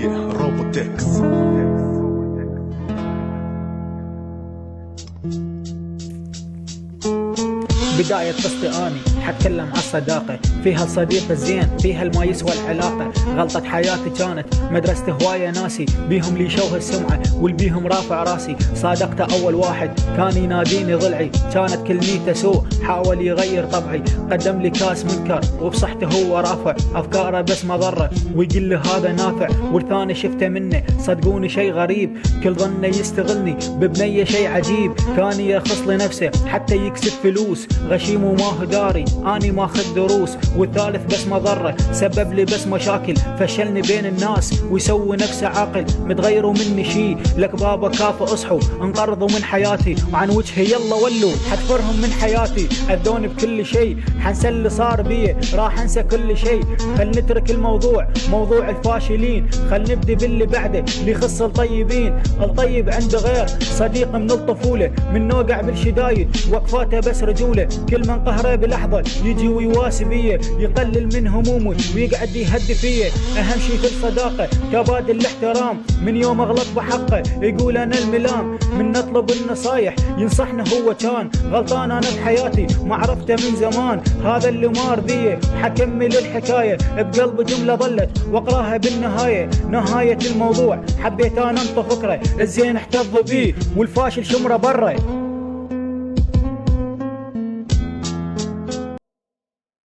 روبوتكس. بداية قصتي اني حتكلم عن الصداقة، فيها الصديق الزين فيها الما يسوى العلاقة. غلطة حياتي كانت مدرسة هواية ناسي، بيهم لي شوه السمعة والبيهم رافع راسي. صادقت اول واحد كان يناديني ضلعي، كانت كلميته سوء حاول يغير طبعي. قدم لي كاس منكر وبصحته هو رافع، افكاره بس مضرة ويقول لي هذا نافع. والثاني شفته منه صدقوني شي غريب، كل ظنه يستغلني ببنية شي عجيب. كان يرخص لنفسه حتى يكسب فلوس، غشيم وما هو داري اني ماخذ دروس. والثالث بس مضره سبب لي بس مشاكل، فشلني بين الناس ويسوي نفسه عاقل. متغيروا مني شي لك بابا كافي اصحوا، انقرضوا من حياتي وعن وجهي يلا ولوا. حتفرهم من حياتي اذوني بكل شي، حنسى اللي صار بيه راح انسى كل شي. خل نترك الموضوع موضوع الفاشلين، خل نبدي باللي بعده اللي يخص الطيبين. الطيب عنده غير صديق من الطفوله، من نوقع بالشدايد وقفاته بس رجوله. كل من قهره بلحظه يجي ويواسي بيه، يقلل من همومه ويقعد يهدي فيه. اهم شي في الصداقه تبادل الاحترام، من يوم اغلط بحقه يقول انا الملام. من نطلب النصايح ينصحنا هو كان غلطان انا بحياتي ما عرفته من زمان. هذا اللي مار بيه حكمل الحكايه بقلب جمله ظلت واقراها بالنهايه. نهايه الموضوع حبيت انا انطى فكره، الزين احتفظ بيه والفاشل شمره بره.